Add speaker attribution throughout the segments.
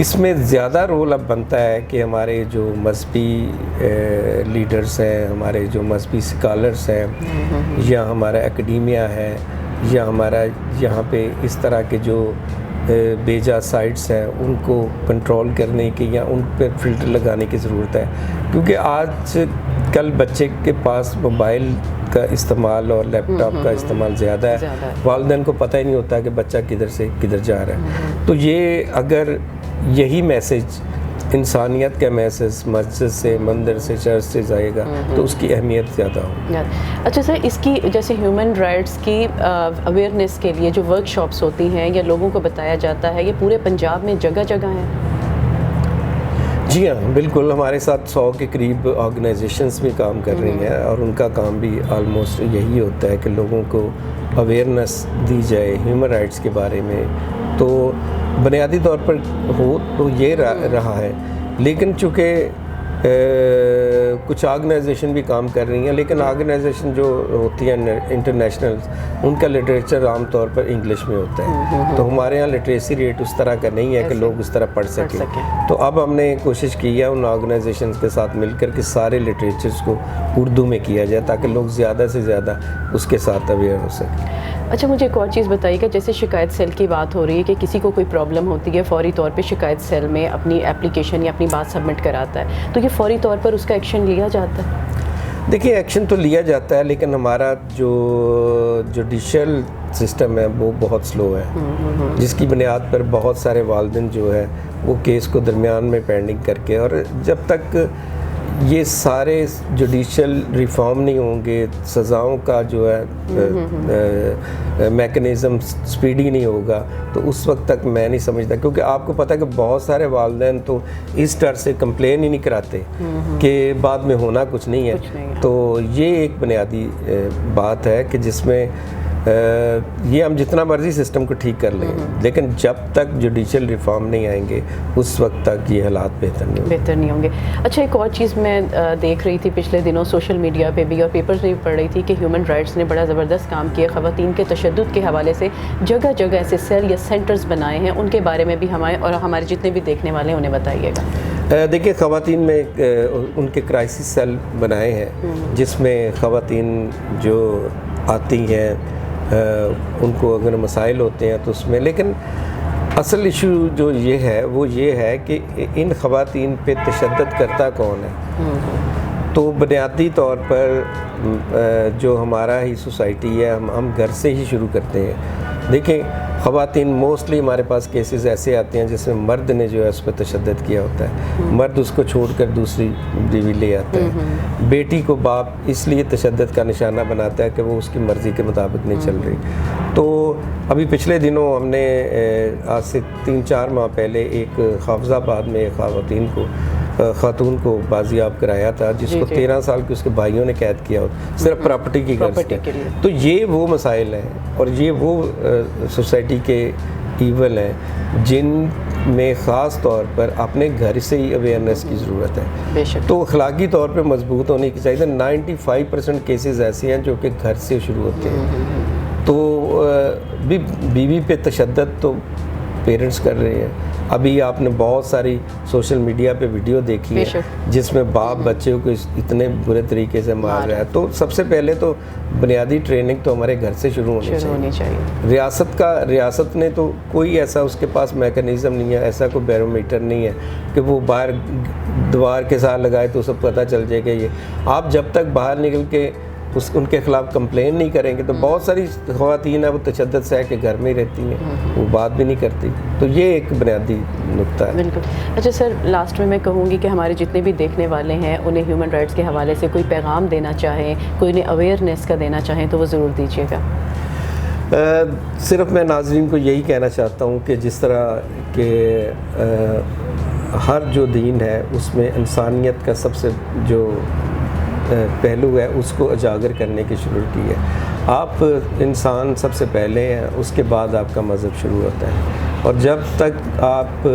Speaker 1: اس میں زیادہ رول اب بنتا ہے کہ ہمارے جو مذہبی لیڈرز ہیں، ہمارے جو مذہبی اسکالرس ہیں، یا ہمارا اکیڈیمیا ہے، یا ہمارا یہاں پہ اس طرح کے جو بیجا سائٹس ہیں ان کو کنٹرول کرنے کی یا ان پہ فلٹر لگانے کی ضرورت ہے، کیونکہ آج کل بچے کے پاس موبائل کا استعمال اور لیپ ٹاپ کا استعمال زیادہ ہے، والدین کو پتہ ہی نہیں ہوتا کہ بچہ کدھر سے کدھر جا رہا ہے۔ تو یہ اگر یہی میسج، انسانیت کا میسج مسجد سے، مندر سے، چرچ سے جائے گا تو اس کی اہمیت زیادہ ہوگی۔
Speaker 2: اچھا سر، اس کی جیسے ہیومن رائٹس کی اویئرنیس کے لیے جو ورک شاپس ہوتی ہیں یا لوگوں کو بتایا جاتا ہے، یہ پورے پنجاب میں جگہ جگہ ہیں؟
Speaker 1: جی ہاں بالکل، ہمارے ساتھ 100 کے قریب آرگنائزیشنز بھی کام کر رہی ہیں، اور ان کا کام بھی آلموسٹ یہی ہوتا ہے کہ لوگوں کو اویئرنیس دی جائے ہیومن رائٹس کے بارے میں۔ تو بنیادی طور پر ہو تو یہ رہا ہے، لیکن چونکہ کچھ آرگنائزیشن بھی کام کر رہی ہیں، لیکن آرگنائزیشن جو ہوتی ہیں انٹرنیشنل، ان کا لٹریچر عام طور پر انگلش میں ہوتا ہے، تو ہمارے ہاں لٹریسی ریٹ اس طرح کا نہیں ہے کہ لوگ اس طرح پڑھ سکیں۔ تو اب ہم نے کوشش کی ہے ان آرگنائزیشنز کے ساتھ مل کر کہ سارے لٹریچرز کو اردو میں کیا جائے تاکہ لوگ زیادہ سے زیادہ اس کے ساتھ اویئر ہو سکیں۔
Speaker 2: اچھا، مجھے ایک اور چیز بتائیے کہ جیسے شکایت سیل کی بات ہو رہی ہے کہ کسی کو کوئی پرابلم ہوتی ہے، فوری طور پہ شکایت سیل میں اپنی اپلیکیشن یا اپنی بات سبمٹ کراتا ہے، تو یہ فوری طور پر اس کا ایکشن لیا جاتا ہے؟
Speaker 1: دیکھیے ایکشن تو لیا جاتا ہے، لیکن ہمارا جو جوڈیشل سسٹم ہے وہ بہت سلو ہے، جس کی بنیاد پر بہت سارے والدین جو ہے وہ کیس کو درمیان میں پینڈنگ کر کے، اور جب تک یہ سارے جوڈیشل ریفارم نہیں ہوں گے، سزاؤں کا جو ہے میکنزم سپیڈی نہیں ہوگا، تو اس وقت تک میں نہیں سمجھتا، کیونکہ آپ کو پتہ ہے کہ بہت سارے والدین تو اس ڈر سے کمپلین ہی نہیں کراتے کہ بعد میں ہونا کچھ نہیں ہے۔ تو یہ ایک بنیادی بات ہے کہ جس میں یہ ہم جتنا مرضی سسٹم کو ٹھیک کر لیں، لیکن جب تک جوڈیشل ریفارم نہیں آئیں گے اس وقت تک یہ حالات بہتر نہیں ہوں گے۔
Speaker 2: اچھا، ایک اور چیز میں دیکھ رہی تھی پچھلے دنوں سوشل میڈیا پہ بھی اور پیپرز میں بھی پڑھ رہی تھی کہ ہیومن رائٹس نے بڑا زبردست کام کیا خواتین کے تشدد کے حوالے سے، جگہ جگہ ایسے سیل یا سینٹرز بنائے ہیں، ان کے بارے میں بھی ہمارے اور ہمارے جتنے بھی دیکھنے والے ہیں انہیں بتائیے گا۔
Speaker 1: دیکھیے خواتین میں ان کے کرائسس سیل بنائے ہیں، جس میں خواتین جو آتی ہیں ان کو اگر مسائل ہوتے ہیں تو اس میں، لیکن اصل ایشو جو یہ ہے وہ یہ ہے کہ ان خواتین پہ تشدد کرتا کون ہے۔ تو بنیادی طور پر جو ہمارا ہی سوسائٹی ہے، ہم گھر سے ہی شروع کرتے ہیں۔ دیکھیں خواتین موسٹلی ہمارے پاس کیسز ایسے آتے ہیں جس میں مرد نے جو ہے اس پہ تشدد کیا ہوتا ہے، مرد اس کو چھوڑ کر دوسری بیوی لے آتا ہے، بیٹی کو باپ اس لیے تشدد کا نشانہ بناتا ہے کہ وہ اس کی مرضی کے مطابق نہیں چل رہی۔ تو ابھی پچھلے دنوں ہم نے آج سے 3-4 ماہ پہلے ایک حافظ آباد میں ایک خاتون کو بازیاب کرایا تھا، جس کو 13 سال کے اس کے بھائیوں نے قید کیا ہوتا صرف پراپرٹی کی غرض سے۔ تو یہ وہ مسائل ہیں اور یہ وہ سوسائٹی کے ایول ہیں جن میں خاص طور پر اپنے گھر سے ہی اویئرنیس کی ضرورت ہے۔ تو اخلاقی طور پہ مضبوط ہونی چاہیے۔ 95% کیسز ایسے ہیں جو کہ گھر سے شروع ہوتے ہیں۔ تو بیوی پہ تشدد تو پیرنٹس کر رہے ہیں۔ ابھی آپ نے بہت ساری سوشل میڈیا پہ ویڈیو دیکھی ہے جس میں باپ بچوں کو اتنے برے طریقے سے مار رہا ہے۔ تو سب سے پہلے تو بنیادی ٹریننگ تو ہمارے گھر سے شروع ہونی چاہیے۔ ریاست نے تو کوئی ایسا اس کے پاس میکنزم نہیں ہے، ایسا کوئی بیرومیٹر نہیں ہے کہ وہ باہر دیوار کے ساتھ لگائے تو سب پتہ چل جائے گا۔ یہ آپ جب تک باہر نکل کے ان کے خلاف کمپلین نہیں کریں گے تو بہت ساری خواتین ہیں وہ تشدد سے کے گھر میں ہی رہتی ہیں، وہ بات بھی نہیں کرتی۔ تو یہ ایک بنیادی نقطہ ہے۔
Speaker 2: بالکل۔ اچھا سر، لاسٹ میں کہوں گی کہ ہمارے جتنے بھی دیکھنے والے ہیں انہیں ہیومن رائٹس کے حوالے سے کوئی پیغام دینا چاہیں، کوئی انہیں اویئرنیس کا دینا چاہیں تو وہ ضرور دیجیے گا۔
Speaker 1: صرف میں ناظرین کو یہی کہنا چاہتا ہوں کہ جس طرح کہ ہر جو دین ہے اس میں انسانیت کا سب سے جو پہلو ہے اس کو اجاگر کرنے کی شروع کی ہے۔ آپ انسان سب سے پہلے ہیں، اس کے بعد آپ کا مذہب شروع ہوتا ہے، اور جب تک آپ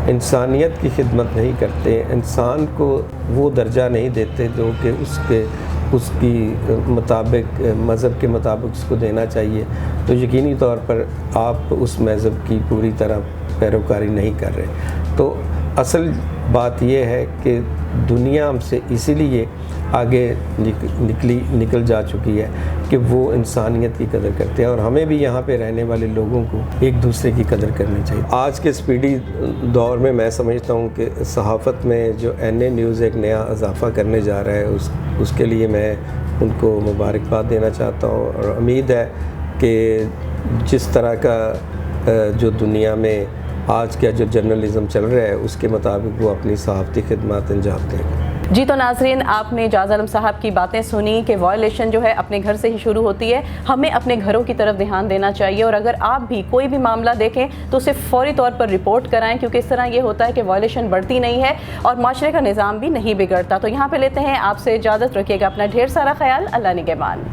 Speaker 1: انسانیت کی خدمت نہیں کرتے، انسان کو وہ درجہ نہیں دیتے جو کہ اس کی مطابق مذہب کے مطابق اس کو دینا چاہیے، تو یقینی طور پر آپ اس مذہب کی پوری طرح پیروکاری نہیں کر رہے۔ تو اصل بات یہ ہے کہ دنیا ہم سے اسی لیے آگے نکل جا چکی ہے کہ وہ انسانیت کی قدر کرتے ہیں، اور ہمیں بھی یہاں پہ رہنے والے لوگوں کو ایک دوسرے کی قدر کرنی چاہیے۔ آج کے سپیڈی دور میں سمجھتا ہوں کہ صحافت میں جو این اے نیوز ایک نیا اضافہ کرنے جا رہا ہے، اس کے لیے میں ان کو مبارکباد دینا چاہتا ہوں، اور امید ہے کہ جس طرح کا جو دنیا میں آج کا جو جرنلزم چل رہا ہے اس کے مطابق وہ اپنی صحافتی خدمات انجام دیں گے۔
Speaker 2: جی تو ناظرین، آپ نے جاز عالم صاحب کی باتیں سنی کہ وائلیشن جو ہے اپنے گھر سے ہی شروع ہوتی ہے، ہمیں اپنے گھروں کی طرف دھیان دینا چاہیے، اور اگر آپ بھی کوئی بھی معاملہ دیکھیں تو اسے فوری طور پر رپورٹ کرائیں، کیونکہ اس طرح یہ ہوتا ہے کہ وائلیشن بڑھتی نہیں ہے اور معاشرے کا نظام بھی نہیں بگڑتا۔ تو یہاں پہ لیتے ہیں آپ سے اجازت، رکھیے گا اپنا ڈھیر سارا خیال، اللہ نگہبان۔